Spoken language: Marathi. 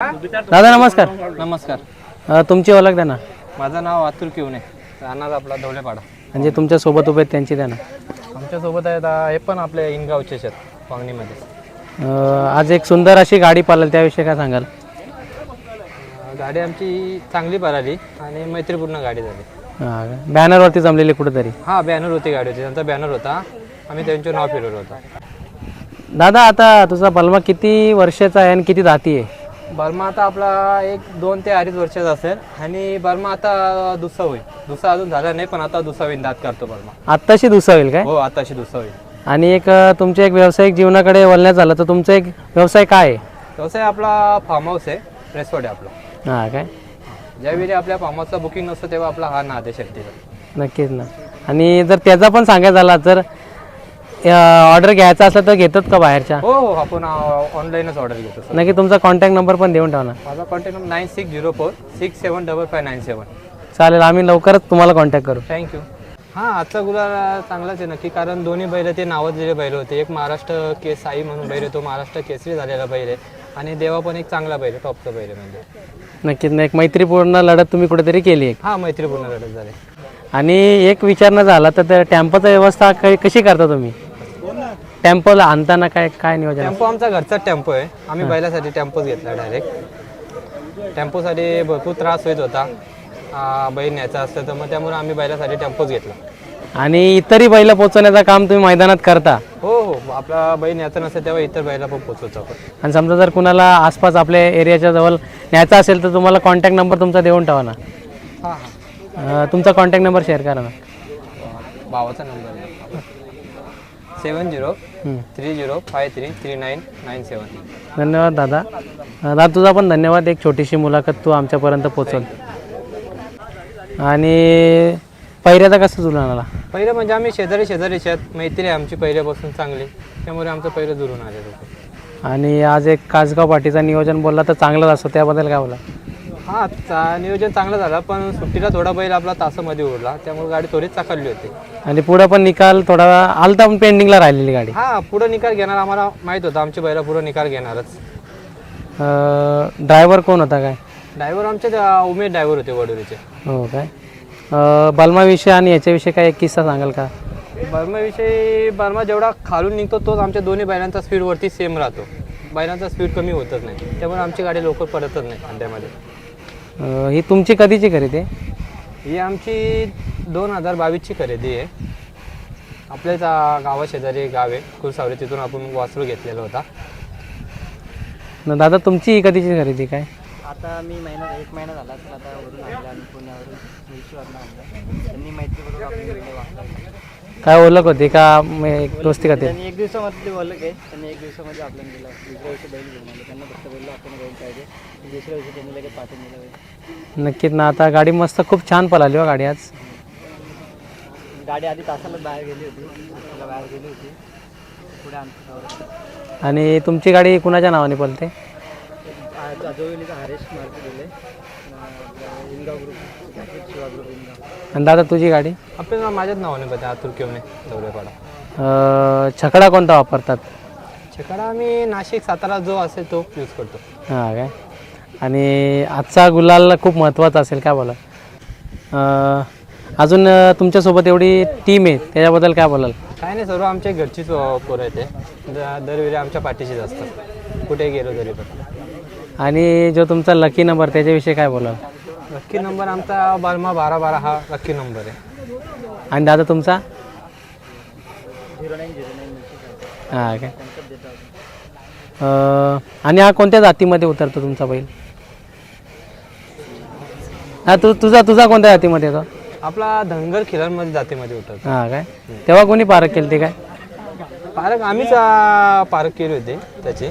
दादा नमस्कार. नमस्कार. तुमची ओळख द्या ना. माझं नाव अतुल किवणे, राहणार आपला धवलेपाडा. म्हणजे तुमच्या सोबत उभे आहेत त्यांची द्या ना. आमच्यासोबत आहेत हे पण आपले इनगावचे आहेत वांगणीमध्ये. आज एक सुंदर अशी गाडी पाळली, त्याविषयी काय सांगाल? गाडी आमची चांगली पळाली आणि मैत्रीपूर्ण गाडी झाली. हां, बॅनरवरती जमलेली कुठेतरी. हां, बॅनर होती गाडी होती, त्यांचा बॅनर होता, आम्ही त्यांचं नाव फिरवलं होतं. दादा आता तुझा बलमा किती वर्षाचा आहे आणि किती जाती आहे? बर्मा आता आपला 2 ते 2.5 वर्षाचा असेल आणि बर्मा आता दुसरा होईल. दुसरा अजून झाला नाही, पण आता दुसरा होईल, दात करतो बर्मा. आत्ताशी दुसरा होईल काय? हो, आताशी दुसरा होईल. आणि एक तुमच्या एक व्यावसायिक जीवनाकडे वळण्यात झालं तर तुमचा एक व्यवसाय काय आहे? व्यवसाय आपला फार्म हाऊस आहे, रेसोर्ट आहे आपलं. हां काय? ज्यावेळी आपल्या फार्म हाऊसचा बुकिंग नसतं तेव्हा आपला हा नाद आहे शेतीचा. नक्कीच ना. आणि जर त्याचा पण सांगायचा झाला, जर ऑर्डर घ्यायचा असला तर घेतात का बाहेरच्या? हो हो, आपण ऑनलाईनच ऑर्डर घेतो सर. नक्की तुमचा कॉन्टॅक्ट नंबर पण देऊन ठेवा ना. माझा कॉन्टॅक्ट नंबर 9604675597. चालेल, आम्ही लवकरच तुम्हाला कॉन्टॅक्ट करू. थँक्यू. हां, आजचा गुलाल चांगलाच आहे नक्की, कारण दोन्ही बैल ते नावाजलेले बैल होते. एक महाराष्ट्र साई म्हणून बैल आहे, तो महाराष्ट्र केसरी झालेला बैल आहे, आणि देवा पण एक चांगला बैल आहे, टॉपचा बैल आहे म्हणजे. नक्कीच ना. एक मैत्रीपूर्ण लढत तुम्ही कुठेतरी केली आहे. हां, मैत्रीपूर्ण लढत झाली. आणि एक विचारणं झाला तर त्या टेम्पोची व्यवस्था कशी करता तुम्ही? टेम्पोला आणताना काय नियोजन? टेम्पो आमचा घरचाच टेम्पो आहे, आम्ही बैलासाठी टेम्पोच घेतला डायरेक्ट. टेम्पोसाठी भरपूर त्रास होत होता, बैल न्यायचा असतं तर, मग त्यामुळे आम्ही बैलासाठी टेम्पोच घेतला. आणि इतरही बैल पोहोचवण्याचं काम तुम्ही मैदानात करता? हो हो, आपला बैल न्यायचा नसेल तेव्हा इतर बैला पण पोहोचवतो आपण. आणि समजा जर कुणाला आसपास आपल्या एरियाच्या जवळ न्यायचा असेल तर तुम्हाला कॉन्टॅक्ट नंबर तुमचा देऊन ठेवा ना. हां हां, तुमचा कॉन्टॅक्ट नंबर शेअर करा ना. भावाचा नंबर आहे 7030533997. धन्यवाद दादा. दादा तुझा पण धन्यवाद. एक छोटीशी मुलाखत तू आमच्यापर्यंत पोहोचवली. आणि पहिऱ्याचा कसं जुळून आला? पहिलं म्हणजे आम्ही शेजारीच आहेत, मैत्री आहे आमची पहिल्यापासून चांगली, त्यामुळे आमचं पहिलं जुळून आले लोक. आणि आज एक कासगाव पाटीचा नियोजन बोलला तर चांगलाच असतो, त्याबद्दल काय बोला? हां, नियोजन चांगलं झालं, पण सुट्टीला थोडा बैल आपला तासामध्ये उडला, त्यामुळे गाडी थोडीच चाकळली होती. आणि पुढं पण निकाल थोडा आलता, पण पेंडिंगला राहिलेली गाडी. हां, पुढं निकाल घेणार आम्हाला माहीत होतं, आमची बैला पुढं निकाल घेणारच. ड्रायव्हर कोण होता काय? ड्रायव्हर आमचे उमेश ड्रायव्हर होते वडोलीचे. हो काय? बलमाविषयी आणि याच्याविषयी काय एक किस्सा सांगाल का? बर्मा जेवढा खालून निघतो तोच आमच्या दोन्ही बैलांचा स्पीडवरती सेम राहतो, बैलांचा स्पीड कमी होतच नाही, त्यामुळे आमची गाडी लवकर पडतच नाही अंड्यामध्ये. ही तुमची कधीची खरेदी आहे? ही आमची 2022ची खरेदी आहे. आपल्याच गावाशेजारी गाव आहे कुलसावरी, तिथून आपण वासरू घेतलेला होता. दादा तुमची ही कधीची खरेदी काय? आता मी 1 महिना झाला तर आता वरून आणलं आणि पुण्यावरून मिरचीवरून आणलं. त्यांनी मैत्री करून आपली निर्णय वाचला. काय ओळख होती का दोस्ती का ते? त्यांनी 1 दिवसामध्ये ओळख आहे, त्यांनी 1 दिवसामध्ये आपल्याला दिलं. दुसऱ्या दिवशी बैल घेऊन आले, त्यांना फक्त बोललं आपण बैल पाहिजे, दुसऱ्या दिवशी त्यांनी लगेच पाठवून दिलं बैल. नक्कीच ना. आता गाडी मस्त खूप छान पळाली हो गाडी आज. गाडी आधी तासाला बाहेर गेली होती, बाहेर गेली होती, पुढे आणतो. आणि तुमची गाडी कुणाच्या नावाने पळते? आजोलीचा हरेश मार्केट दिले, इंगाव ग्रुप, शिवा ग्रुप इंगाव. आणि दादा तुझी गाडी? आपल्याला माझ्याच नावाने बघा, अतुल किवणे, धवलेपाडा. छकडा कोणता वापरतात? छकडा आम्ही नाशिक सातारा जो असेल तो यूज करतो. हां काय? आणि आजचा गुलाल खूप महत्त्वाचा असेल, काय बोला? अजून तुमच्यासोबत एवढी टीम आहे, त्याच्याबद्दल काय बोलाल? काय नाही, सर्व आमच्या घरचीच पोरं आहेत ते, दरवेळी आमच्या पाठीशीच असतात, कुठे गेलो तरी पण. आणि जो तुमचा लकी नंबर त्याच्याविषयी काय बोलाल? लक्की नंबर आमचा बर्मा 1212 हा लक्की नंबर आहे. आणि दादा तुमचा? 0909. हां काय? आणि हा कोणत्या जातीमध्ये उतरतो तुमचा बैल? हा तुझा कोणत्या जातीमध्ये येतो? आपला धनगर खिलारमध्ये जातीमध्ये उतरतो. हां काय? तेव्हा कोणी पारख केली ते काय? पारख आम्हीच पारख केली होती त्याची.